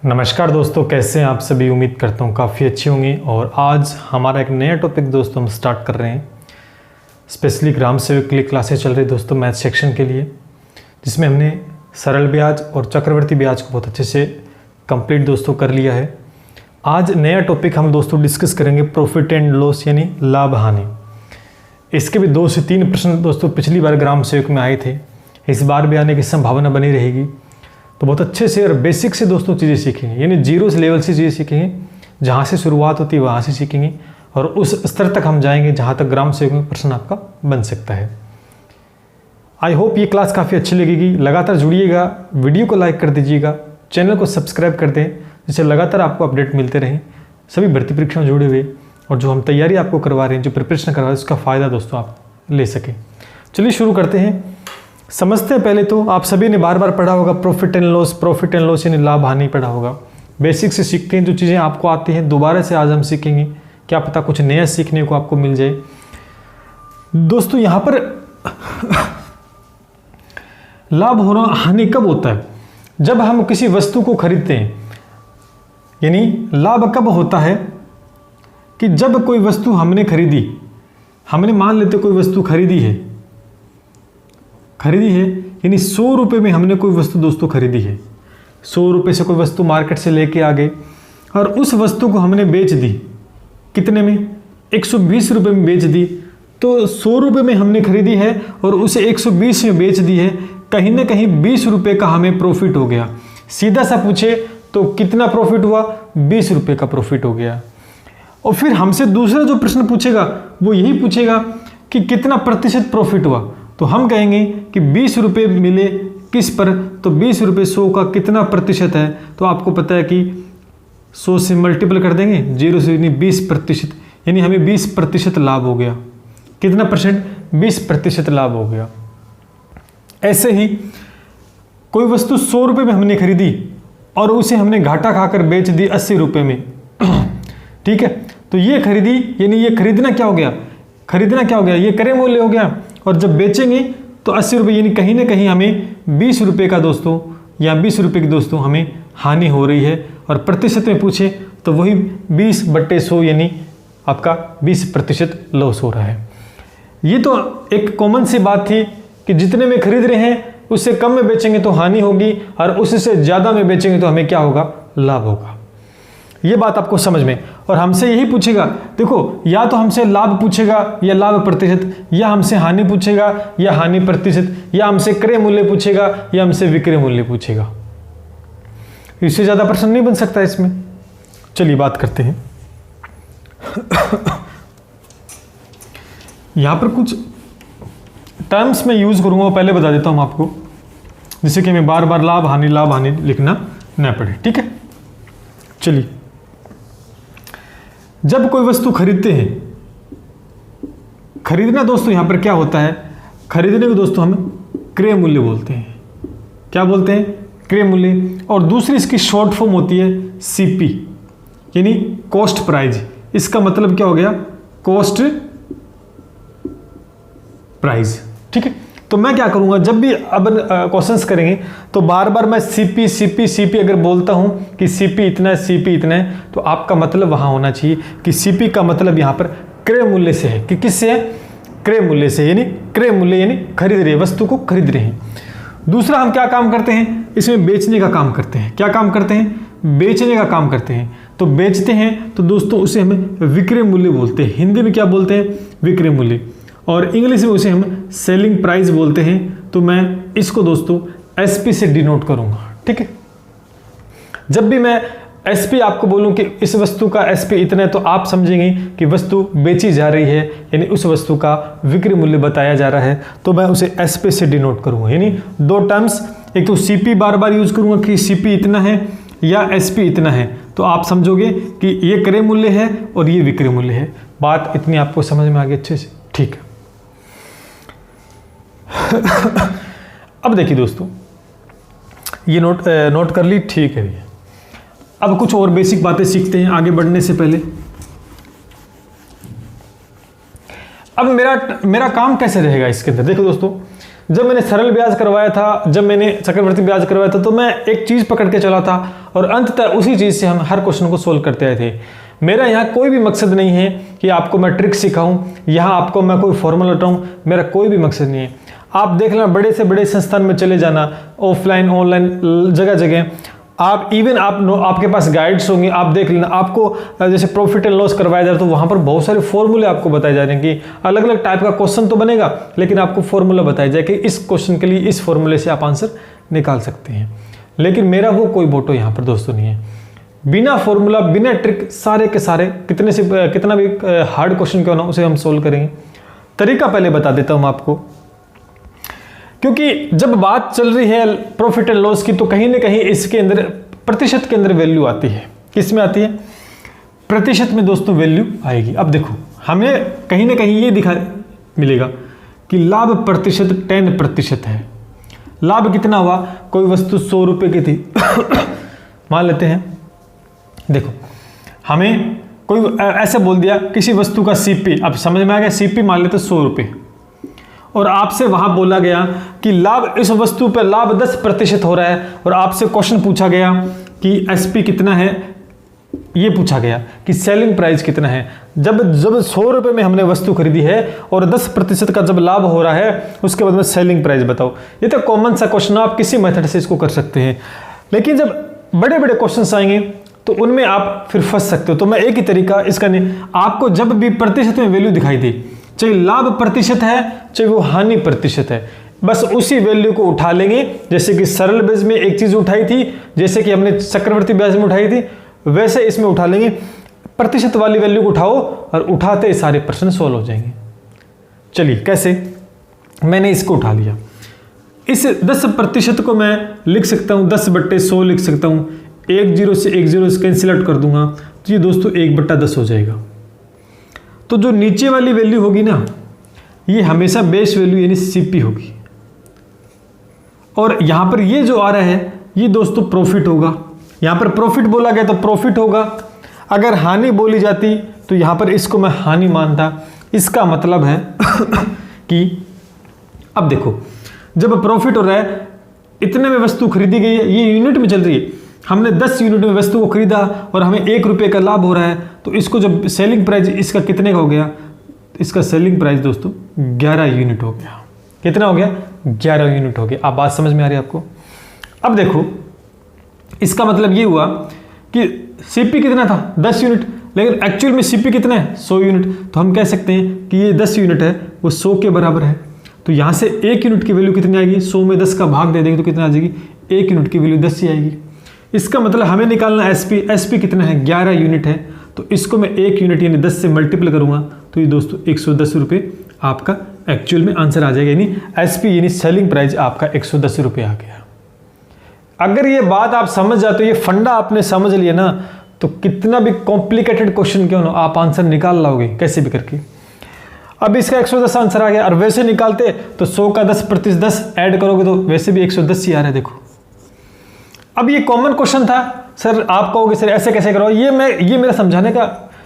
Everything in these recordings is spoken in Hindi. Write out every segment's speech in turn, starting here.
नमस्कार दोस्तों, कैसे हैं आप सभी। उम्मीद करता हूँ काफ़ी अच्छे होंगे। और आज हमारा एक नया टॉपिक दोस्तों हम स्टार्ट कर रहे हैं। स्पेशली ग्राम सेवक के लिए क्लासेस चल रही दोस्तों मैथ सेक्शन के लिए, जिसमें हमने सरल ब्याज और चक्रवर्ती ब्याज को बहुत अच्छे से कंप्लीट दोस्तों कर लिया है। आज नया टॉपिक हम दोस्तों डिस्कस करेंगे प्रॉफिट एंड लॉस यानी लाभ हानि। इसके भी 2 से 3 प्रश्न दोस्तों पिछली बार ग्राम सेवक में आए थे, इस बार भी आने की संभावना बनी रहेगी। तो बहुत अच्छे से और बेसिक से दोस्तों चीज़ें सीखेंगे, यानी जीरो से लेवल से चीज़ें सीखेंगे। जहाँ से शुरुआत होती है वहाँ से सीखेंगे और उस स्तर तक हम जाएंगे जहाँ तक ग्राम सेवक में प्रश्न आपका बन सकता है। आई होप ये क्लास काफ़ी अच्छी लगेगी। लगातार जुड़िएगा, वीडियो को लाइक कर दीजिएगा, चैनल को सब्सक्राइब कर दें, जिससे लगातार आपको अपडेट मिलते रहें सभी भर्ती परीक्षा में जुड़े हुए। और जो हम तैयारी आपको करवा रहे हैं, जो प्रिपरेशन करवा रहे हैं, उसका फ़ायदा दोस्तों आप ले सकें। चलिए शुरू करते हैं। समझते हैं। पहले तो आप सभी ने बार बार पढ़ा होगा प्रॉफिट एंड लॉस यानी लाभ हानि पढ़ा होगा। बेसिक से सीखते हैं, जो चीज़ें आपको आती हैं दोबारा से आज हम सीखेंगे। क्या पता कुछ नया सीखने को आपको मिल जाए। दोस्तों यहाँ पर लाभ होना हानि कब होता है? जब हम किसी वस्तु को खरीदते हैं। यानी लाभ कब होता है कि जब कोई वस्तु हमने खरीदी, हमने मान लेते कोई वस्तु खरीदी है, यानी 100 रुपये में हमने कोई वस्तु दोस्तों खरीदी है। 100 रुपये से कोई वस्तु मार्केट से लेके आ गए और उस वस्तु को हमने बेच दी। कितने में? 120 रुपये में बेच दी। तो 100 रुपये में हमने खरीदी है और उसे 120 में बेच दी है। कहीं ना कहीं 20 रुपये का हमें प्रॉफिट हो गया। सीधा सा पूछे तो कितना प्रॉफिट हुआ? 20 रुपये का प्रॉफिट हो गया। और फिर हमसे दूसरा जो प्रश्न पूछेगा वो यही पूछेगा कि कितना प्रतिशत प्रॉफिट हुआ। तो हम कहेंगे कि 20 रुपये मिले किस पर? तो 20 रुपये 100 का कितना प्रतिशत है? तो आपको पता है कि 100 से मल्टीपल कर देंगे, 0 से यानी 20%, यानी हमें 20% लाभ हो गया। कितना परसेंट? 20% लाभ हो गया। ऐसे ही कोई वस्तु 100 रुपये में हमने खरीदी और उसे हमने घाटा खाकर बेच दी 80 रुपये में। ठीक है, तो ये खरीदी यानी ये खरीदना क्या हो गया? ये क्रय मूल्य हो गया। और जब बेचेंगे तो 80 रुपये, यानी कहीं ना कहीं हमें 20 रुपये का दोस्तों या 20 रुपये की दोस्तों हमें हानि हो रही है। और प्रतिशत में पूछे तो वही 20/100 यानी आपका 20% लॉस हो रहा है। ये तो एक कॉमन सी बात थी कि जितने में खरीद रहे हैं उससे कम में बेचेंगे तो हानि होगी और उससे ज़्यादा में बेचेंगे तो हमें क्या होगा? लाभ होगा। ये बात आपको समझ में। और हमसे यही पूछेगा, देखो या तो हमसे लाभ पूछेगा या लाभ प्रतिशत, या हमसे हानि पूछेगा या हानि प्रतिशत, या हमसे क्रय मूल्य पूछेगा या हमसे विक्रय मूल्य पूछेगा। इससे ज़्यादा प्रश्न नहीं बन सकता इसमें। चलिए बात करते हैं। यहां पर कुछ टर्म्स में यूज करूंगा, पहले बता देता हूं आपको, जिससे कि हमें बार बार लाभ हानि लिखना न पड़े। ठीक है, चलिए। जब कोई वस्तु खरीदते हैं, खरीदना दोस्तों यहां पर क्या होता है? खरीदने को दोस्तों हम क्रय मूल्य बोलते हैं। क्या बोलते हैं? क्रय मूल्य। और दूसरी इसकी शॉर्ट फॉर्म होती है सीपी, यानी कॉस्ट प्राइस। इसका मतलब क्या हो गया? Cost price. ठीक है, तो मैं क्या करूंगा, जब भी अब क्वेश्चंस करेंगे तो बार बार मैं सीपी अगर बोलता हूं कि सीपी इतना है, तो आपका मतलब वहां होना चाहिए कि सीपी का मतलब यहां पर क्रय मूल्य से है। कि किससे है? क्रय मूल्य से, यानी क्रय मूल्य यानी खरीद रहे, वस्तु को खरीद रहे हैं। दूसरा हम क्या काम करते हैं? इसमें बेचने का काम करते हैं। क्या काम करते हैं? बेचने का काम करते हैं। तो बेचते हैं तो दोस्तों उसे हम विक्रय मूल्य बोलते हैं। हिंदी में क्या बोलते हैं? विक्रय मूल्य। और इंग्लिश में उसे हम सेलिंग प्राइस बोलते हैं। तो मैं इसको दोस्तों एसपी से डिनोट करूंगा। ठीक है, जब भी मैं एसपी आपको बोलूं कि इस वस्तु का एसपी इतना है, तो आप समझेंगे कि वस्तु बेची जा रही है, यानी उस वस्तु का विक्रय मूल्य बताया जा रहा है। तो मैं उसे एसपी से डिनोट करूंगा। यानी 2 टर्म्स, एक तो सीपी बार बार यूज करूंगा कि सीपी इतना है या एसपी इतना है, तो आप समझोगे कि ये क्रय मूल्य है और ये विक्रय मूल्य है। बात इतनी आपको समझ में आ गई अच्छे से? ठीक है। अब देखिए दोस्तों, ये नोट कर ली। ठीक है भैया, अब कुछ और बेसिक बातें सीखते हैं आगे बढ़ने से पहले। अब मेरा काम कैसे रहेगा इसके अंदर? देखो दोस्तों, जब मैंने सरल ब्याज करवाया था, जब मैंने चक्रवर्ती ब्याज करवाया था, तो मैं एक चीज़ पकड़ के चला था और अंततः उसी चीज़ से हम हर क्वेश्चन को सोल्व करते आए थे। मेरा यहाँ कोई भी मकसद नहीं है कि आपको मैं ट्रिक सिखाऊं, यहाँ आपको मैं कोई फॉर्मूला बताऊं, मेरा कोई भी मकसद नहीं है। आप देख लेना, बड़े से बड़े संस्थान में चले जाना, ऑफलाइन ऑनलाइन जगह जगह, आप इवन आपके पास गाइड्स होंगे, आप देख लेना, आपको जैसे प्रॉफिट एंड लॉस करवाया जा रहा है तो वहाँ पर बहुत सारे फॉर्मूले आपको बताए जा रहे हैं कि अलग अलग टाइप का क्वेश्चन तो बनेगा, लेकिन आपको फॉर्मूला बताया जाए कि इस क्वेश्चन के लिए इस फॉर्मूले से आप आंसर निकाल सकते हैं। लेकिन मेरा वो कोई मोटो यहाँ पर दोस्तों नहीं है। बिना फॉर्मूला बिना ट्रिक सारे के सारे कितना भी हार्ड क्वेश्चन क्यों ना उसे हम सोल्व करेंगे। तरीका पहले बता देता हूँ आपको, क्योंकि जब बात चल रही है प्रॉफिट एंड लॉस की तो कहीं ना कहीं इसके अंदर प्रतिशत के अंदर वैल्यू आती है। किस में आती है? प्रतिशत में दोस्तों वैल्यू आएगी। अब देखो, हमें कहीं ना कहीं ये दिखा मिलेगा कि लाभ प्रतिशत 10% है। लाभ कितना हुआ? कोई वस्तु 100 रुपये की थी मान लेते हैं। देखो, हमें कोई ऐसे बोल दिया किसी वस्तु का सीपी, अब समझ में आ गया, सीपी मान लेते 100 रुपये, और आपसे वहां बोला गया कि लाभ, इस वस्तु पर लाभ 10% हो रहा है, और आपसे क्वेश्चन पूछा गया कि एसपी कितना है, ये पूछा गया कि सेलिंग प्राइस कितना है। जब 100 रुपये में हमने वस्तु खरीदी है और 10% का जब लाभ हो रहा है, उसके बाद में सेलिंग प्राइस बताओ। ये तो कॉमन सा क्वेश्चन, आप किसी मेथड से इसको कर सकते हैं। लेकिन जब बड़े बड़े क्वेश्चन आएंगे तो उनमें आप फिर फंस सकते हो। तो मैं एक ही तरीका इसका नहीं, आपको जब भी प्रतिशत में वैल्यू दिखाई दे, चाहे लाभ प्रतिशत है चाहे वो हानि प्रतिशत है, बस उसी वैल्यू को उठा लेंगे। जैसे कि सरल ब्याज में एक चीज उठाई थी, जैसे कि हमने चक्रवर्ती ब्याज में उठाई थी, वैसे इसमें उठा लेंगे। प्रतिशत वाली वैल्यू को उठाओ और उठाते सारे प्रश्न सोल्व हो जाएंगे। चलिए कैसे? मैंने इसको उठा लिया। इस 10% को मैं लिख सकता हूं 10/100 लिख सकता हूं। 1 0 से 1 0 कैंसिल आउट कर दूंगा तो ये दोस्तों 1/10 हो जाएगा। तो जो नीचे वाली वैल्यू होगी ना, ये हमेशा बेस वैल्यू यानी सीपी होगी, और यहां पर ये जो आ रहा है ये दोस्तों प्रॉफिट होगा। यहां पर प्रॉफिट बोला गया तो प्रॉफिट होगा। अगर हानि बोली जाती तो यहां पर इसको मैं हानि मानता। इसका मतलब है कि अब देखो, जब प्रॉफिट हो रहा है, इतने में वस्तु खरीदी गई है, ये यूनिट में चल रही है, हमने 10 यूनिट में वस्तु को खरीदा और हमें 1 रुपये का लाभ हो रहा है, तो इसको जब सेलिंग प्राइस इसका कितने का हो गया, इसका सेलिंग प्राइस दोस्तों 11 यूनिट हो गया। कितना हो गया? 11 यूनिट हो गया। आप बात समझ में आ रही है आपको? अब देखो, इसका मतलब ये हुआ कि सीपी कितना था? 10 यूनिट, लेकिन एक्चुअल में सीपी कितना है? 100 यूनिट। तो हम कह सकते हैं कि ये 10 यूनिट है वो 100 के बराबर है। तो यहाँ से 1 यूनिट की वैल्यू कितनी आएगी? 100 में 10 का भाग दे देंगे तो कितना आ जाएगी? 1 यूनिट की वैल्यू 10 ही आएगी। इसका मतलब हमें निकालना एसपी, एसपी कितना है? 11 यूनिट है। तो इसको मैं 1 यूनिट यानी 10 से मल्टीप्लाई करूंगा तो ये दोस्तों 110 रुपये आपका एक्चुअल में आंसर आ जाएगा, यानी एसपी यानी सेलिंग प्राइस आपका 110 रुपये आ गया। अगर ये बात आप समझ जाते हो, ये फंडा आपने समझ लिया ना, तो कितना भी कॉम्प्लिकेटेड क्वेश्चन क्यों ना आप आंसर निकाल लाओगे कैसे भी करके। अब इसका 110 आंसर आ गया, और वैसे निकालते तो 100 का 10% 10 ऐड करोगे तो वैसे भी 110 ही आ रहा है। देखो, अब ये कॉमन क्वेश्चन था, सर आप कहोगे सर ऐसे कैसे करो, ये मेरा समझाने का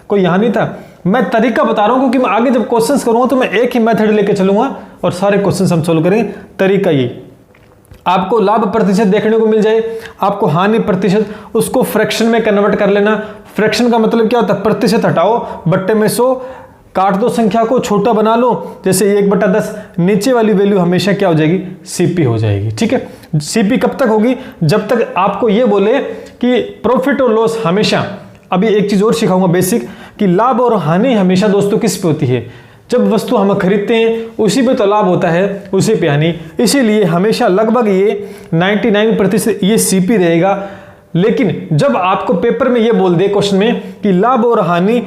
कोई यहाँ नहीं था, मैं तरीका बता रहा हूँ, क्योंकि मैं आगे जब क्वेश्चंस करूँगा तो मैं एक ही मेथड लेके चलूंगा और सारे क्वेश्चंस हम सोल्व करेंगे। तरीका ये, आपको लाभ प्रतिशत देखने को मिल जाए, आपको हानि प्रतिशत, उसको फ्रैक्शन में कन्वर्ट कर लेना। फ्रैक्शन का मतलब क्या होता है? प्रतिशत हटाओ, बट्टे में 100, काट दो संख्या को, छोटा बना लो, जैसे 1/10, नीचे वाली वैल्यू हमेशा क्या हो जाएगी? सीपी हो जाएगी। ठीक है, सीपी कब तक होगी? जब तक आपको ये बोले कि प्रॉफिट और लॉस हमेशा, अभी एक चीज और सिखाऊंगा बेसिक, कि लाभ और हानि हमेशा दोस्तों किस पे होती है? जब वस्तु हम खरीदते हैं उसी पे तो लाभ होता है, उसी पे हानि। इसीलिए हमेशा लगभग ये 99% ये सीपी रहेगा। लेकिन जब आपको पेपर में ये बोल दे क्वेश्चन में कि लाभ और हानि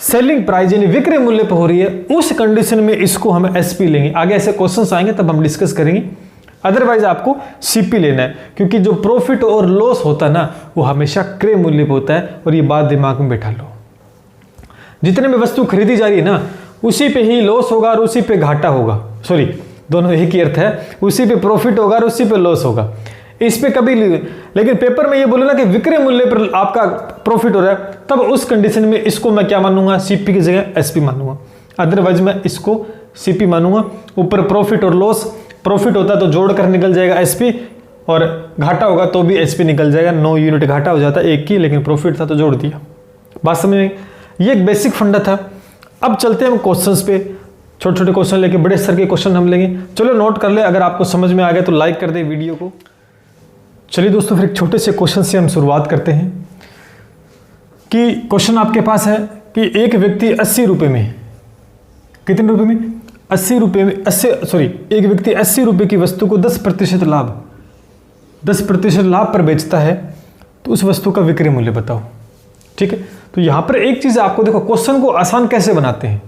सेलिंग प्राइस यानी विक्रय मूल्य पर हो रही है, उस कंडीशन में इसको हम एसपी लेंगे। आगे ऐसे क्वेश्चंस आएंगे तब हम डिस्कस करेंगे, अदरवाइज आपको सीपी लेना है, क्योंकि जो प्रॉफिट और लॉस होता है ना, वो हमेशा क्रय मूल्य पर होता है। और ये बात दिमाग में बैठा लो, जितने में वस्तु खरीदी जा रही है ना, उसी पे ही लॉस होगा और उसी पे घाटा होगा। सॉरी, दोनों एक ही अर्थ है, उसी पे प्रॉफिट होगा और उसी पे लॉस होगा। इस पे कभी, लेकिन पेपर में ये बोले ना कि विक्रय मूल्य पर आपका प्रॉफिट हो रहा है, तब उस कंडीशन में इसको मैं क्या मानूंगा? सीपी की जगह एसपी मानूंगा। अदरवाइज मैं इसको सीपी मानूंगा। ऊपर प्रॉफिट और लॉस, प्रॉफिट होता है तो जोड़ कर निकल जाएगा एसपी, और घाटा होगा तो भी एसपी निकल जाएगा, 9 यूनिट घाटा हो जाता एक की, लेकिन प्रॉफिट था तो जोड़ दिया। बात समझ में? ये एक बेसिक फंडा था। अब चलते हैं हम क्वेश्चंस पे, छोटे छोटे क्वेश्चन लेके बड़े स्तर के क्वेश्चन हम लेंगे। चलो नोट कर ले, अगर आपको समझ में आ गया तो लाइक कर दे वीडियो को। चलिए दोस्तों, फिर एक छोटे से क्वेश्चन से हम शुरुआत करते हैं कि क्वेश्चन आपके पास है कि एक व्यक्ति 80 रुपये में, कितने रुपए में? 80 रुपये में, एक व्यक्ति 80 रुपये की वस्तु को 10% लाभ पर बेचता है, तो उस वस्तु का विक्रय मूल्य बताओ। ठीक है, तो यहां पर एक चीज आपको देखो, क्वेश्चन को आसान कैसे बनाते हैं।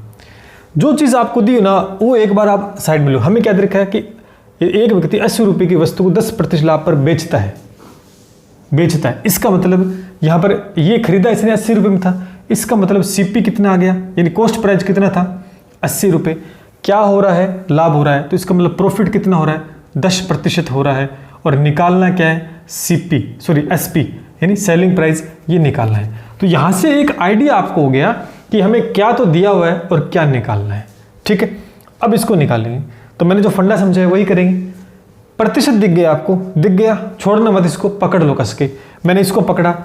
जो चीज आपको दी ना वो एक बार आप साइड में लो। हमें क्या दे रखा है कि एक व्यक्ति 80 रुपये की वस्तु को 10% लाभ पर बेचता है। इसका मतलब यहां पर ये खरीदा इसने 80 रुपये में था, इसका मतलब सीपी कितना आ गया, यानी कॉस्ट प्राइस कितना था 80 रुपये। क्या हो रहा है? लाभ हो रहा है, तो इसका मतलब प्रॉफिट कितना हो रहा है 10% हो रहा है। और निकालना क्या है? एसपी यानी सेलिंग प्राइस, ये निकालना है। तो यहां से एक आइडिया आपको हो गया कि हमें क्या तो दिया हुआ है और क्या निकालना है। ठीक है, अब इसको निकालेंगे। तो मैंने जो फंडा समझा है वही करेंगे। प्रतिशत दिख गया आपको, दिख गया, छोड़ना मत, इसको पकड़ लो कस के। मैंने इसको पकड़ा,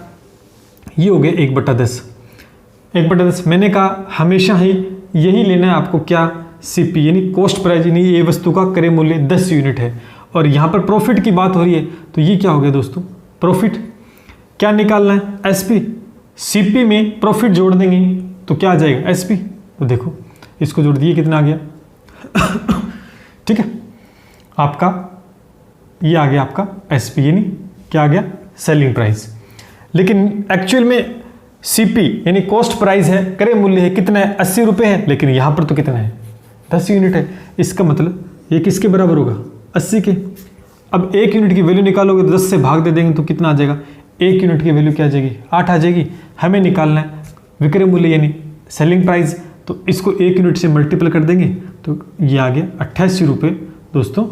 ये हो गया 1/10। 1/10 मैंने कहा हमेशा ही यही लेना है आपको, क्या? सीपी यानी कॉस्ट प्राइस, यानी ये वस्तु का क्रय मूल्य 10 यूनिट है। और यहाँ पर प्रॉफिट की बात हो रही है, तो ये क्या हो गया दोस्तों? प्रॉफिट। क्या निकालना है? एसपी। सीपी में प्रॉफिट जोड़ देंगे तो क्या आ जाएगा? एसपी। तो देखो इसको जोड़ दिए, कितना आ गया? ठीक है, आपका ये आ गया आपका एसपी, यानी क्या आ गया? Selling price. लेकिन एक्चुअल में सीपी यानी कॉस्ट प्राइस है, क्रय मूल्य है, कितना है? 80 रुपये है, लेकिन यहाँ पर तो कितना है? 10 यूनिट है। इसका मतलब ये किसके बराबर होगा? 80 के। अब 1 यूनिट की वैल्यू निकालोगे तो 10 से भाग दे देंगे तो कितना आ जाएगा? 1 यूनिट की वैल्यू क्या आ जाएगी? 8 आ जाएगी। हमें निकालना है विक्रय मूल्य यानी सेलिंग प्राइस, तो इसको 1 यूनिट से मल्टीपल कर देंगे तो ये आ गया 88 रुपये दोस्तों,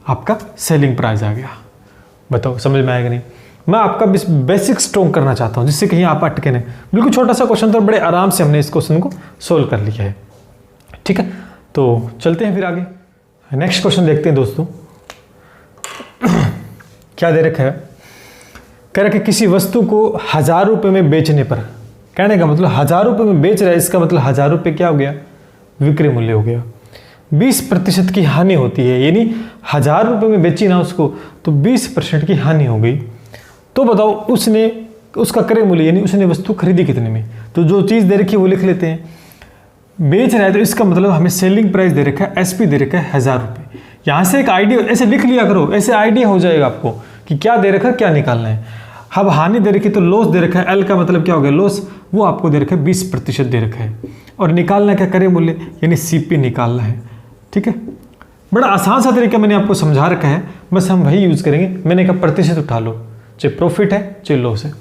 आपका सेलिंग प्राइस आ गया। बताओ समझ में आएगा नहीं? मैं आपका बेसिक स्ट्रॉन्ग करना चाहता हूँ जिससे कहीं आप अटके नहीं। बिल्कुल छोटा सा क्वेश्चन था, बड़े आराम से हमने इस क्वेश्चन को सोल्व कर लिया है। ठीक है, तो चलते हैं फिर आगे। नेक्स्ट क्वेश्चन देखते हैं दोस्तों। क्या दे रखा है? कह रहा है कि किसी वस्तु को 1000 रुपये में बेचने पर, कहने का मतलब 1000 रुपये में बेच रहा है, इसका मतलब 1000 रुपये क्या हो गया? विक्रय मूल्य हो गया। 20% की हानि होती है, यानी 1000 रुपये में बेची ना उसको तो 20% की हानि हो गई। तो बताओ उसने, उसका क्रय मूल्य यानी उसने वस्तु खरीदी कितने में? तो जो चीज़ दे रखी है वो लिख लेते हैं। बेच रहा है तो इसका मतलब हमें सेलिंग प्राइस दे रखा है, एसपी दे रखा है 1000 रुपये। यहाँ से एक आइडिया ऐसे लिख लिया करो, ऐसे आइडिया हो जाएगा आपको कि क्या दे रखा है, क्या निकालना है। अब हानि दे रखी तो लॉस दे रखा है, एल का मतलब क्या हो गया? लॉस। वो आपको दे रखा है 20% दे रखा है। और निकालना क्या? क्रय मूल्य यानी सीपी निकालना है। ठीक है, बड़ा आसान सा तरीका मैंने आपको समझा रखा है, बस हम वही यूज़ करेंगे। मैंने कहा प्रतिशत उठा लो, चाहे प्रॉफिट है चाहे लॉस है।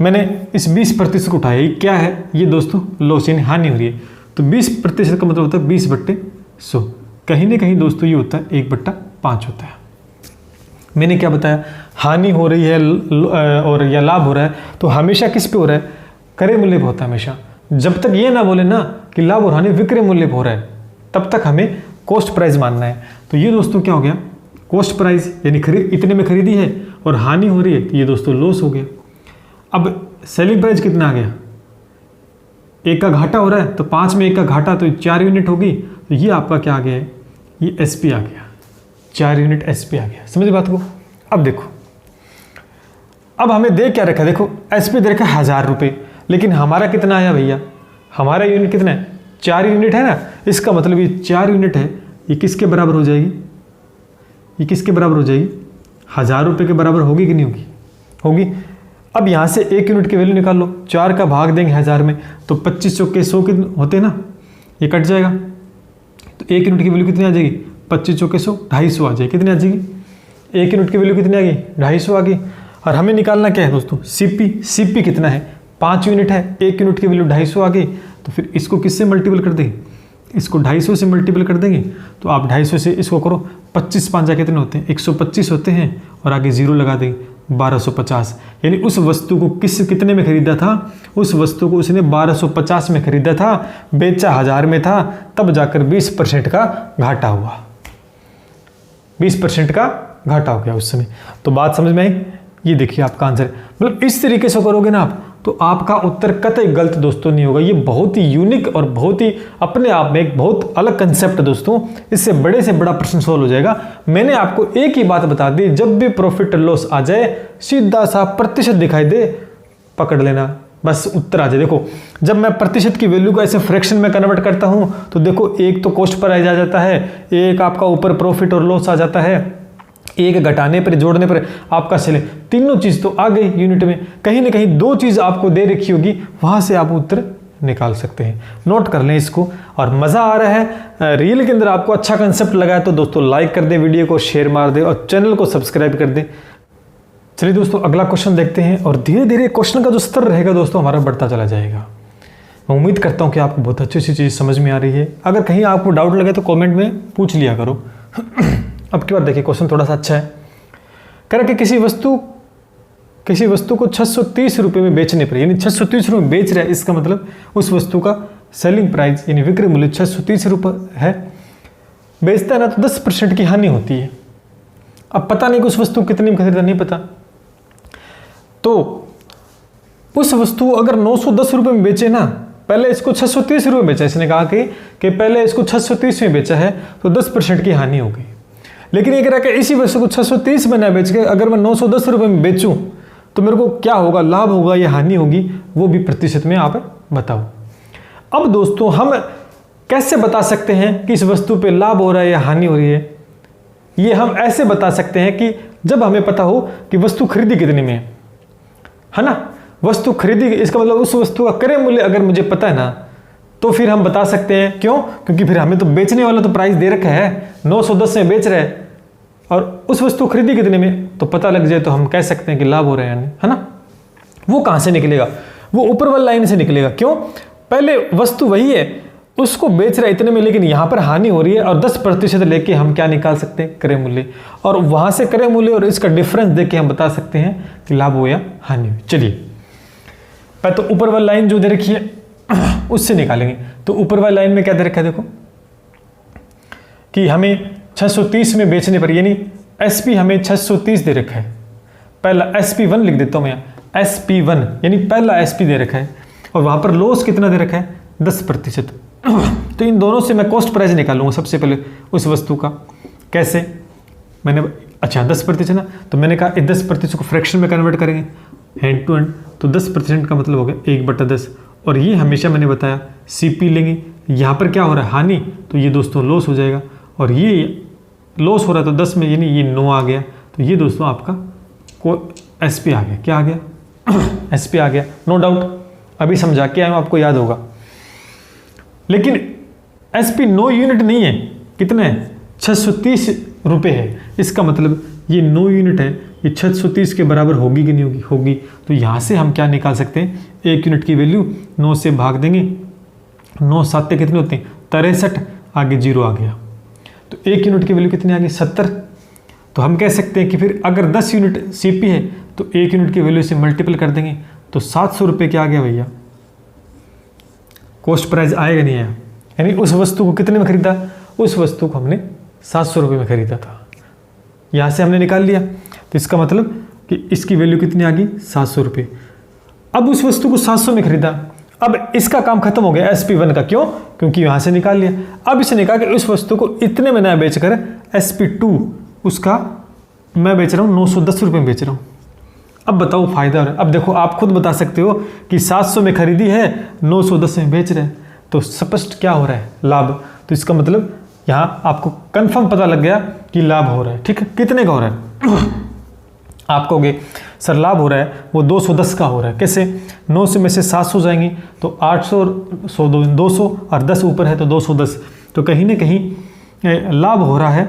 मैंने इस 20% को उठाया, ये क्या है? ये दोस्तों लॉस यानी हानि हो रही है। तो 20% का मतलब होता है 20/100। कहीं ना कहीं दोस्तों ये होता है 1/5 होता है। मैंने क्या बताया? हानि हो रही है और या लाभ हो रहा है, तो हमेशा किस पे हो रहा है? क्रय मूल्य पे होता है हमेशा। जब तक ये ना बोले ना कि लाभ और हानि विक्रय मूल्य पे हो रहा है, तब तक हमें कॉस्ट प्राइस मानना है। तो ये दोस्तों क्या हो गया? कॉस्ट प्राइस यानी इतने में खरीदी है और हानि हो रही है, तो ये दोस्तों लॉस हो गया। अब सेलिंग प्राइस कितना आ गया? 1 का घाटा हो रहा है, तो 5 में 1 का घाटा, तो 4 यूनिट होगी। तो ये आपका क्या आ गया है? ये एसपी आ गया, 4 यूनिट एसपी आ गया। समझ बात को? अब देखो, अब हमें दे क्या रखा? देखो एसपी दे रखा है 1000 रुपये, लेकिन हमारा कितना आया भैया? हमारा यूनिट कितना है? 4 यूनिट है ना। इसका मतलब ये 4 यूनिट है, ये किसके बराबर हो जाएगी? ये किसके बराबर हो जाएगी? 1000 रुपये के बराबर होगी कि नहीं होगी? होगी। अब यहाँ से 1 यूनिट की वैल्यू निकाल लो, 4 का भाग देंगे 1000 में तो 25 चौके 100 के होते हैं ना, ये कट जाएगा। तो 1 यूनिट की वैल्यू कितनी आ जाएगी? 25 चौके 100, 250 आ जाएगी। कितनी आ जाएगी? 1 यूनिट की वैल्यू कितनी आ गई? 250 आ गई। और हमें निकालना क्या है दोस्तों? सीपी। सीपी कितना है? 5 यूनिट है, 1 यूनिट की वैल्यू 250 आ गई। तो फिर इसको किससे मल्टीपल कर देंगे? इसको 250 से मल्टीपल कर देंगे। तो आप 250 से इसको करो, 25 5 कितने होते हैं? 125 होते हैं, और आगे 0 लगा देंगे, 1250। यानी उस वस्तु को कितने में खरीदा था? उस वस्तु को उसने 1250 में खरीदा था, बेचा 1000 में था, तब जाकर 20% का घाटा हुआ। 20% का घाटा हो गया उस समय। तो बात समझ में आई? ये देखिए आपका आंसर, मतलब इस तरीके से करोगे ना आप तो आपका उत्तर कतई गलत दोस्तों नहीं होगा। ये बहुत ही यूनिक और बहुत ही अपने आप में एक बहुत अलग कंसेप्ट है दोस्तों, इससे बड़े से बड़ा प्रश्न सॉल्व हो जाएगा। मैंने आपको एक ही बात बता दी, जब भी प्रॉफिट लॉस आ जाए सीधा सा प्रतिशत दिखाई दे पकड़ लेना, बस उत्तर आ जाए। देखो जब मैं प्रतिशत की वैल्यू को ऐसे फ्रैक्शन में कन्वर्ट करता हूं तो देखो एक तो कॉस्ट पर आ जाता है, एक आपका ऊपर प्रॉफिट और लॉस आ जाता है, एक घटाने पर जोड़ने पर आपका सेल, तीनों चीज तो आ गई यूनिट में। कहीं ना कहीं दो चीज आपको दे रखी होगी, वहां से आप उत्तर निकाल सकते हैं। नोट कर लें इसको। और मजा आ रहा है रील के अंदर, आपको अच्छा कंसेप्ट लगा है तो दोस्तों लाइक कर दे, वीडियो को शेयर मार दे और चैनल को सब्सक्राइब कर दे। चलिए दोस्तों अगला क्वेश्चन देखते हैं और धीरे धीरे क्वेश्चन का जो स्तर रहेगा दोस्तों हमारा बढ़ता चला जाएगा। मैं उम्मीद करता हूं कि आपको बहुत अच्छी सी चीज समझ में आ रही है। अगर कहीं आपको डाउट लगे तो कमेंट में पूछ लिया करो। अब की बार देखिए क्वेश्चन थोड़ा सा अच्छा है। कह रहा कि किसी वस्तु को 630 रुपये में बेचने पर, यानी 630 रुपये में बेच रहा है, इसका मतलब उस वस्तु का सेलिंग प्राइस यानी विक्रय मूल्य 630 रुपये है। बेचता है ना तो 10% की हानि होती है। अब पता नहीं कि उस वस्तु कितने में खरीदा, नहीं पता, तो उस वस्तु अगर 910 रुपये में बेचे ना, पहले इसको 630 रुपये बेचा, इसने कहा कि पहले इसको 630 में बेचा है तो 10% की हानि हो गई। लेकिन ये कह रहा है कि इसी वस्तु को 630 में ना बेच के अगर मैं 910 रुपये में बेचूं तो मेरे को क्या होगा, लाभ होगा या हानि होगी, वो भी प्रतिशत में आप बताओ। अब दोस्तों हम कैसे बता सकते हैं कि इस वस्तु पे लाभ हो रहा है या हानि हो रही है? ये हम ऐसे बता सकते हैं कि जब हमें पता हो कि वस्तु खरीदी कितने में है ना, वस्तु खरीदी, इसका मतलब उस वस्तु का क्रय मूल्य अगर मुझे पता है ना तो फिर हम बता सकते हैं। क्यों? क्योंकि फिर हमें तो बेचने वाला तो प्राइस दे रखा है, 910 में बेच रहा है और उस वस्तु खरीदी कितने में तो पता लग जाए तो हम कह सकते हैं कि लाभ हो रहा है, है ना। वो कहां से निकलेगा? वो ऊपर वाली लाइन से निकलेगा। क्यों? पहले वस्तु वही है, उसको बेच रहा है इतने में, लेकिन यहां पर हानि हो रही है और 10% लेके हम क्या निकाल सकते हैं, क्रय मूल्य, और वहां से क्रय मूल्य और इसका डिफरेंस देके हम बता सकते हैं कि लाभ हो या हानि हो। चलिए तो ऊपर वाली लाइन जो दे रखी है उससे निकालेंगे। तो ऊपर वाली लाइन में क्या दे रखा है, देखो कि हमें 630 में बेचने पर, यानी SP हमें 630 दे रखा है। पहला SP1 लिख देता हूं मैं, SP1 यानी पहला SP दे रखा है और वहां पर लॉस कितना दे रखा है, 10%। तो इन दोनों से मैं कॉस्ट प्राइस निकालूंगा सबसे पहले उस वस्तु का। कैसे? मैंने अच्छा 10% ना, तो मैंने कहा 10% को फ्रैक्शन में कन्वर्ट करेंगे हैंड टू हैंड, तो 10% का मतलब हो गया 1/10। और ये हमेशा मैंने बताया CP लेंगे। यहाँ पर क्या हो रहा है, हानि, तो ये दोस्तों लॉस हो जाएगा, और ये लॉस हो रहा है तो 10 में, यानी ये 9 आ गया, तो ये दोस्तों आपका SP आ गया। क्या आ गया? SP आ गया, नो डाउट। अभी समझा के आया हूं, आपको याद होगा। लेकिन SP 9 यूनिट नहीं है, कितने है, 630 रुपये है। इसका मतलब ये 9 यूनिट है, ये 630 के बराबर होगी कि नहीं होगी, होगी। तो यहाँ से हम क्या निकाल सकते हैं, 1 यूनिट की वैल्यू 9 से भाग देंगे, 9 7 कितने होते हैं, 63, आगे 0 आ गया। तो 1 यूनिट की वैल्यू कितनी आ गई, 70। तो हम कह सकते हैं कि फिर अगर 10 यूनिट CP है तो 1 यूनिट की वैल्यू से मल्टीपल कर देंगे, तो 700 रुपये क्या आ गया भैया, कॉस्ट प्राइस आएगा नहीं आया। यानी उस वस्तु को कितने में खरीदा, उस वस्तु को हमने 700 रुपये में खरीदा था, यहाँ से हमने निकाल लिया। तो इसका मतलब कि इसकी वैल्यू कितनी आ गई, 700 रुपये। अब उस वस्तु को 700 में खरीदा, अब इसका काम खत्म हो गया SP1 का। क्यों? क्योंकि यहाँ से निकाल लिया। अब इसे निकाल के उस वस्तु को इतने में ना बेचकर SP2 उसका मैं बेच रहा हूँ 910 रुपये में बेच रहा हूँ। अब बताओ फायदा हो रहा है। अब देखो आप खुद बता सकते हो कि 700 में खरीदी है, 910 में बेच रहे हैं, तो स्पष्ट क्या हो रहा है, लाभ। तो इसका मतलब यहाँ आपको कंफर्म पता लग गया कि लाभ हो रहा है। ठीक है, कितने का हो रहा है? आप कहोगे सर लाभ हो रहा है वो 210 का हो रहा है। कैसे? 9 से में से 700 जाएंगी तो 800, 200 और 10 ऊपर है तो 210। तो कहीं ना कहीं लाभ हो रहा है,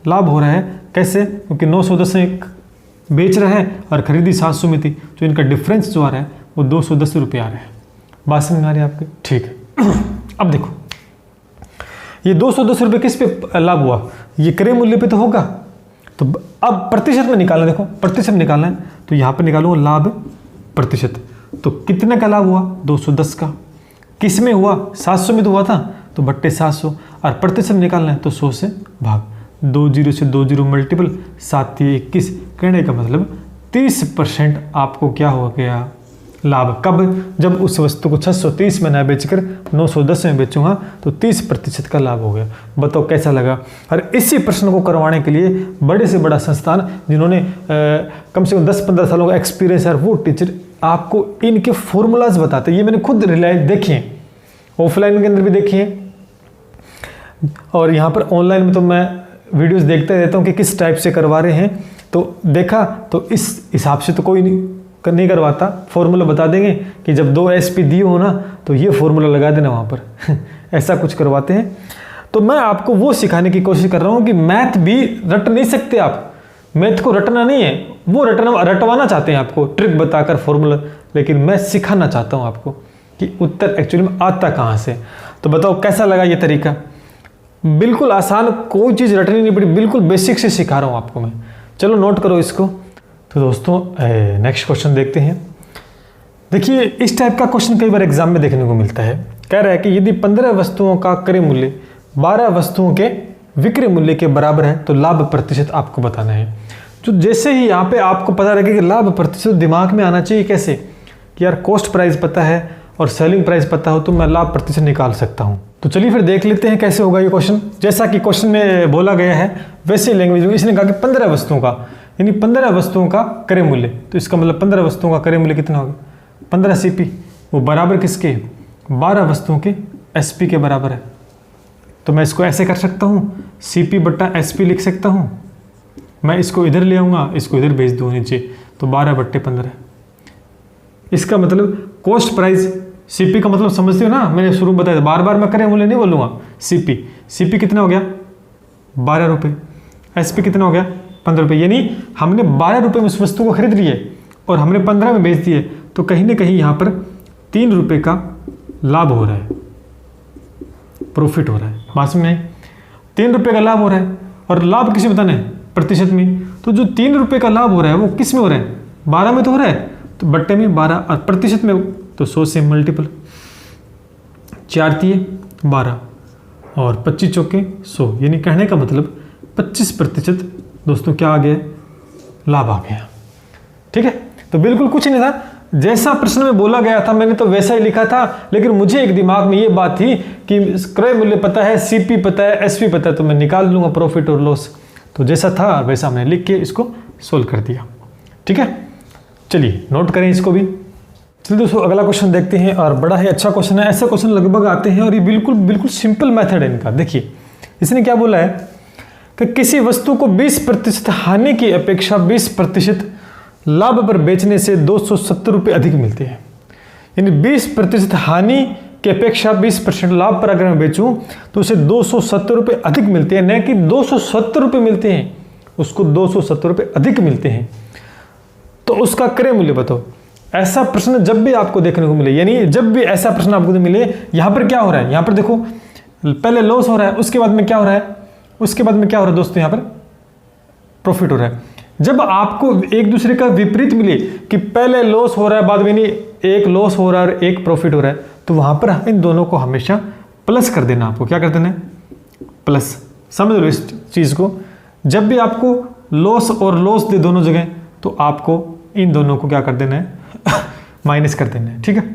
लाभ हो रहा है। कैसे? क्योंकि 910 में बेच रहा है और खरीदी 700 में थी, तो इनका डिफरेंस जो आ रहा है वो 210 रुपये आ रहा है। बात समझ में आ रही है आपके? ठीक है। अब देखो ये 210 रुपये किस पे लाभ हुआ, ये क्रय मूल्य पे तो होगा। तो अब प्रतिशत में निकालना, देखो प्रतिशत निकालना है तो यहाँ पे निकालूंगा लाभ प्रतिशत। तो कितने का लाभ हुआ, 210 का। किस में हुआ, 700 में तो हुआ था, तो बट्टे 700। और प्रतिशत निकालना है तो 100 से भाग। 2 जीरो से 2 जीरो मल्टीपल, 7 21। कहने का मतलब 30% आपको क्या हो गया लाभ। कब? जब उस वस्तु को 630 में ना बेचकर 910 में बेचूंगा तो 30% का लाभ हो गया। बताओ कैसा लगा। और इसी प्रश्न को करवाने के लिए बड़े से बड़ा संस्थान जिन्होंने कम से कम 10-15 सालों का एक्सपीरियंस है, वो टीचर आपको इनके फॉर्मूलाज बताते हैं। ये मैंने खुद रिलाइज देखे, ऑफलाइन के अंदर भी देखे और यहाँ पर ऑनलाइन में तो मैं वीडियोस देखते रहता हूँ कि किस टाइप से करवा रहे हैं। तो देखा तो इस हिसाब से तो कोई नहीं करवाता। फॉर्मूला बता देंगे कि जब 2 SP दिए हो ना तो ये फॉर्मूला लगा देना वहाँ पर ऐसा कुछ करवाते हैं। तो मैं आपको वो सिखाने की कोशिश कर रहा हूँ कि मैथ भी रट नहीं सकते आप। मैथ को रटना नहीं है, वो रटवाना चाहते हैं आपको ट्रिक बताकर फॉर्मूला, लेकिन मैं सिखाना चाहता हूँ आपको कि उत्तर एक्चुअली में आता कहाँ से। तो बताओ कैसा लगा ये तरीका। बिल्कुल आसान, कोई चीज़ रटनी नहीं पड़ी, बिल्कुल बेसिक से सिखा रहा हूँ आपको मैं। चलो नोट करो इसको। तो दोस्तों नेक्स्ट क्वेश्चन देखते हैं। देखिए इस टाइप का क्वेश्चन कई बार एग्जाम में देखने को मिलता है। कह रहा है कि यदि 15 वस्तुओं का क्रय मूल्य 12 वस्तुओं के विक्रय मूल्य के बराबर है तो लाभ प्रतिशत आपको बताना है। जो जैसे ही यहाँ पे आपको पता लगे कि लाभ प्रतिशत दिमाग में आना चाहिए कैसे कि यार कॉस्ट प्राइस पता है और सेलिंग प्राइस पता हो तो मैं लाभ प्रतिशत निकाल सकता हूँ। तो चलिए फिर देख लेते हैं कैसे होगा ये क्वेश्चन। जैसा कि क्वेश्चन में बोला गया है वैसे लैंग्वेज में इसने कहा कि 15 वस्तुओं का, यानी 15 वस्तुओं का क्रय मूल्य। तो इसका मतलब 15 वस्तुओं का क्रय मूल्य कितना होगा? 15 CP। वो बराबर किसके? 12 वस्तुओं के SP के बराबर है। तो मैं इसको ऐसे कर सकता हूँ, CP बट्टा SP लिख सकता हूँ। मैं इसको इधर ले आऊँगा, इसको इधर भेज दूँ नीचे, तो 12/15। इसका मतलब कॉस्ट प्राइस, CP का मतलब समझते हो ना, मैंने शुरू में बताया, बार बार मैं क्रय मूल्य नहीं बोलूँगा। CP कितना हो गया? 12 रुपये। SP कितना हो गया? 15 रुपये। यानी हमने 12 रुपये में उस वस्तु को खरीद लिए और हमने 15 में बेच दिए, तो कहीं ना कहीं यहाँ पर 3 रुपये का लाभ हो रहा है, प्रॉफिट हो रहा है। बात समझ में आई? 3 रुपये का लाभ हो रहा है। और लाभ किसे बताना है? प्रतिशत में। तो जो 3 रुपये का लाभ हो रहा है वो किस में हो रहा है? 12 में तो हो रहा है, तो बट्टे में 12, और प्रतिशत में तो 100 से मल्टीपल। 4 तिये 12 और 25 चौके 100, यानी कहने का मतलब 25% दोस्तों क्या आ गया? लाभ आ गया। ठीक है, तो बिल्कुल कुछ नहीं था, जैसा प्रश्न में बोला गया था मैंने तो वैसा ही लिखा था। लेकिन मुझे एक दिमाग में ये बात थी कि क्रय मूल्य पता है, CP पता है, SP पता है, तो मैं निकाल लूँगा प्रॉफिट और लॉस। तो जैसा था वैसा हमने लिख के इसको सोल्व कर दिया। ठीक है, चलिए नोट करें इसको भी। चलिए दोस्तों अगला क्वेश्चन देखते हैं, और बड़ा ही अच्छा क्वेश्चन है। ऐसे क्वेश्चन लगभग आते हैं और ये बिल्कुल सिंपल मेथड है इनका। देखिए इसने क्या बोला है कि किसी वस्तु को 20% हानि की अपेक्षा 20% लाभ पर बेचने से 270 रुपये अधिक मिलते हैं। यानी 20% हानि की अपेक्षा 20% लाभ पर अगर मैं बेचूं तो उसे 270 रुपये अधिक मिलते हैं, न कि 270 रुपये मिलते हैं, उसको 270 रुपये अधिक मिलते हैं। तो उसका क्रय मूल्य बताओ। ऐसा प्रश्न जब भी आपको देखने को मिले, यानी जब भी ऐसा प्रश्न आपको मिले, यहाँ पर क्या हो रहा है? यहाँ पर देखो पहले लॉस हो रहा है, उसके बाद में क्या हो रहा है? उसके बाद में क्या हो रहा है दोस्तों? यहाँ पर प्रॉफिट हो रहा है। जब आपको एक दूसरे का विपरीत मिले कि पहले लॉस हो रहा है, बाद में नहीं, एक लॉस हो रहा है और एक प्रॉफिट हो रहा है, तो वहां पर इन दोनों को हमेशा प्लस कर देना। आपको क्या कर देना है? प्लस। समझ लो इस चीज को। जब भी आपको लॉस और लॉस दे दोनों जगह, तो आपको इन दोनों को क्या कर देना है? माइनस कर देना है। ठीक है,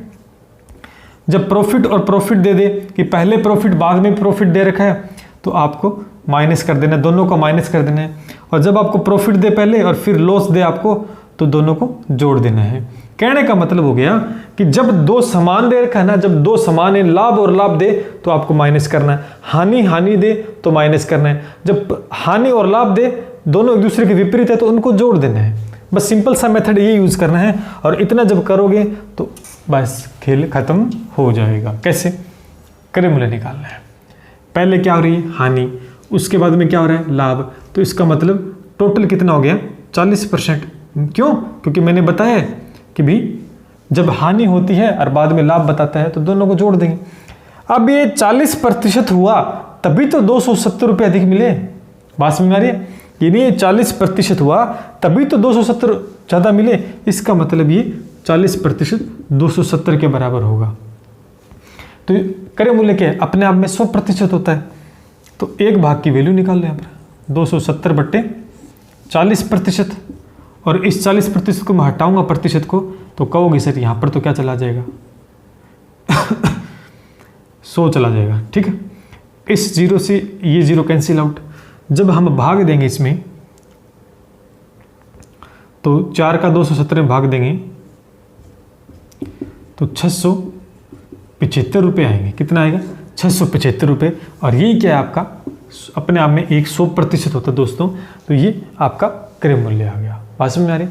जब प्रॉफिट और प्रॉफिट दे दे कि पहले प्रॉफिट बाद में प्रॉफिट दे रखा है, तो आपको माइनस कर देना है, दोनों को माइनस कर देना है। और जब आपको प्रॉफिट दे पहले और फिर लॉस दे आपको, तो दोनों को जोड़ देना है। कहने का मतलब हो गया कि जब दो समान दे रखा है ना, जब दो समान है, लाभ और लाभ दे तो आपको माइनस करना है, हानि दे तो माइनस करना है। जब हानि और लाभ दे दोनों एक दूसरे के विपरीत है तो उनको जोड़ देना है। बस सिंपल सा मेथड ये यूज करना है, और इतना जब करोगे तो बस खेल खत्म हो जाएगा। कैसे? क्रय मूल्य निकालना है। पहले क्या हो रही है? हानि, उसके बाद में क्या हो रहा है? लाभ। तो इसका मतलब टोटल कितना हो गया? 40%। क्यों? क्योंकि मैंने बताया कि भी जब हानि होती है और बाद में लाभ बताता है तो दोनों को जोड़ देंगे। अब ये 40% हुआ तभी तो 270 रुपये अधिक मिले। बात समझ में आ रही है? यानी 40% हुआ तभी तो 270 ज़्यादा मिले। इसका मतलब ये 40% 270 के बराबर होगा। तो क्रय मूल्य क्या है? अपने आप में 100% होता है। तो 1 भाग की वैल्यू निकाल लें यहाँ पर, 270/40%, और इस 40% को मैं हटाऊंगा प्रतिशत को, तो कहोगे सर यहाँ पर तो क्या चला जाएगा 100 चला जाएगा। ठीक है, इस जीरो से ये जीरो कैंसिल आउट। जब हम भाग देंगे इसमें, तो 4 का 270 में भाग देंगे तो 675 रुपये आएंगे। कितना आएगा 675 रुपये। और ये क्या है आपका अपने आप में एक 100% होता है दोस्तों, तो ये आपका क्रय मूल्य आ गया। बात समझ में आ रही?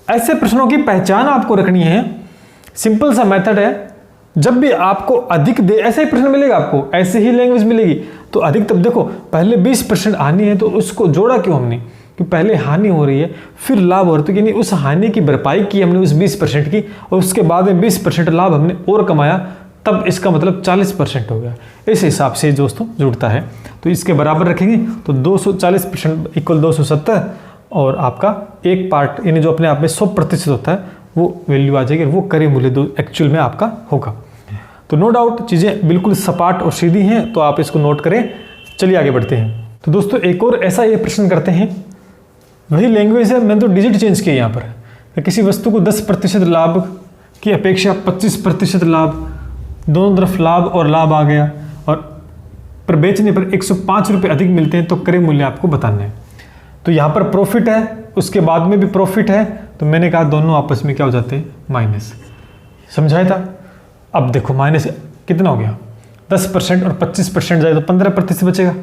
ऐसे प्रश्नों की पहचान आपको रखनी है। सिंपल सा मेथड है, जब भी आपको अधिक दे ऐसा ही प्रश्न मिलेगा आपको, ऐसे ही लैंग्वेज मिलेगी तो अधिक। तब देखो पहले 20% हानि है तो उसको जोड़ा क्यों हमने, कि पहले हानि हो रही है फिर लाभ हो रहा है, तो यानी उस हानि की भरपाई की हमने उस 20% की, और उसके बाद में 20% लाभ हमने और कमाया, तब इसका मतलब 40% हो गया। इस हिसाब से दोस्तों जुड़ता है। तो इसके बराबर रखेंगे तो 240% इक्वल 270, और आपका एक पार्ट यानी जो अपने आप में 100% होता है वो वैल्यू आ जाएगी, वो क्रय मूल्य एक्चुअल में आपका होगा। तो नो डाउट चीज़ें बिल्कुल सपाट और सीधी हैं, तो आप इसको नोट करें। चलिए आगे बढ़ते हैं। तो दोस्तों एक और ऐसा ये प्रश्न करते हैं, वही लैंग्वेज है, मैंने तो डिजिट चेंज किया यहाँ पर। किसी वस्तु को 10% लाभ की अपेक्षा 25% लाभ, दोनों तरफ लाभ और लाभ आ गया, और पर बेचने पर 105 रुपये अधिक मिलते हैं, तो क्रय मूल्य आपको बताना है। तो यहाँ पर प्रॉफिट है, उसके बाद में भी प्रॉफिट है, तो मैंने कहा दोनों आपस में क्या हो जाते हैं माइनस। समझाया था? अब देखो माइनस कितना हो गया 10% और 25% जाए तो 15% बचेगा,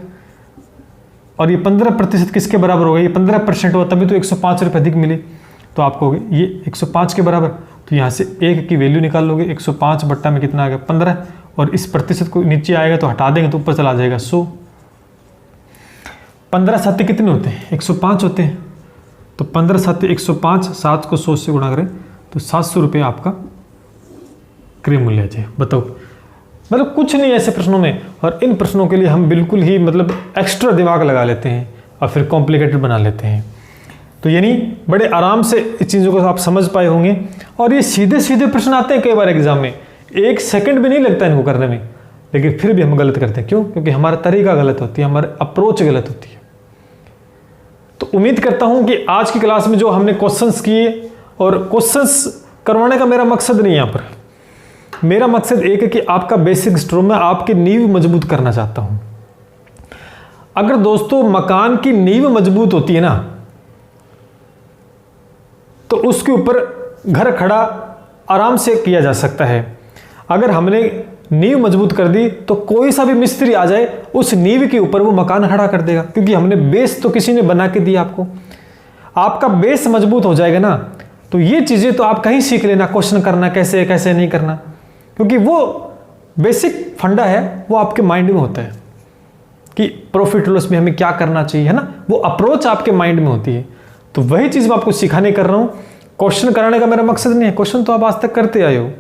और ये 15% किसके बराबर होगा, ये 15% हुआ तभी तो 105 रुपये अधिक मिले, तो आपको ये 105 के बराबर। तो यहाँ से 1 की वैल्यू निकाल लोगे, 105 बट्टा में कितना आ गया 15, और इस प्रतिशत को नीचे आएगा तो हटा देंगे तो ऊपर चला जाएगा 100। 15 साथे कितने होते हैं 105 होते हैं, तो 15 साथे 105, 7 को 100 से गुणा करें तो 700 रुपये आपका क्रय मूल्य आ जाए। बताओ, मतलब कुछ नहीं ऐसे प्रश्नों में, और इन प्रश्नों के लिए हम बिल्कुल ही मतलब एक्स्ट्रा दिमाग लगा लेते हैं और फिर कॉम्प्लिकेटेड बना लेते हैं। तो यानी बड़े आराम से इस चीज़ों को आप समझ पाए होंगे, और ये सीधे सीधे प्रश्न आते हैं कई बार एग्जाम में, 1 सेकंड भी नहीं लगता इनको करने में, लेकिन फिर भी हम गलत करते हैं। क्यों? क्योंकि हमारा तरीका गलत होती है, हमारी अप्रोच गलत होती है। तो उम्मीद करता हूं कि आज की क्लास में जो हमने क्वेश्चंस किए, और क्वेश्चंस करवाने का मेरा मकसद नहीं है यहाँ पर, मेरा मकसद एक है कि आपका बेसिक स्ट्रोंग में आपकी नींव मजबूत करना चाहता हूं। अगर दोस्तों मकान की नींव मजबूत होती है ना, तो उसके ऊपर घर खड़ा आराम से किया जा सकता है। अगर हमने नींव मजबूत कर दी तो कोई सा भी मिस्त्री आ जाए उस नींव के ऊपर वो मकान खड़ा कर देगा, क्योंकि हमने बेस तो किसी ने बना के दिया आपको। आपका बेस मजबूत हो जाएगा ना, तो ये चीज़ें तो आप कहीं सीख लेना, क्वेश्चन करना कैसे कैसे नहीं करना, क्योंकि वो बेसिक फंडा है, वो आपके माइंड में होता है कि प्रॉफिट लॉस में हमें क्या करना चाहिए, है ना, वो अप्रोच आपके माइंड में होती है। तो वही चीज़ मैं आपको सिखाने कर रहा हूँ, क्वेश्चन कराने का मेरा मकसद नहीं है। क्वेश्चन तो आप आज तक करते आए हो,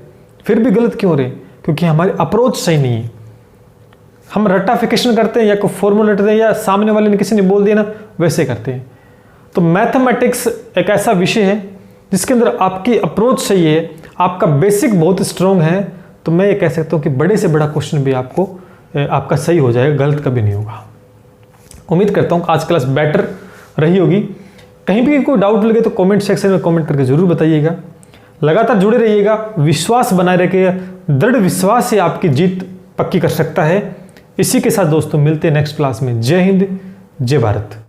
फिर भी गलत क्यों हो रहे? क्योंकि हमारी अप्रोच सही नहीं है। हम रट्टाफिकेशन करते हैं, या कोई फॉर्मूला लेते हैं, या सामने वाले ने किसी ने बोल दिया ना वैसे करते हैं। तो मैथमेटिक्स एक ऐसा विषय है जिसके अंदर आपकी अप्रोच सही है, आपका बेसिक बहुत स्ट्रॉन्ग है, तो मैं ये कह सकता हूँ कि बड़े से बड़ा क्वेश्चन भी आपका सही हो जाएगा, गलत कभी नहीं होगा। उम्मीद करता हूँ आज क्लास बेटर रही होगी। कहीं भी कोई डाउट लगे तो कमेंट सेक्शन में कमेंट करके जरूर बताइएगा। लगातार जुड़े रहिएगा, विश्वास बनाए रखिएगा, दृढ़ विश्वास से आपकी जीत पक्की कर सकता है। इसी के साथ दोस्तों मिलते हैं नेक्स्ट क्लास में। जय हिंद, जय भारत।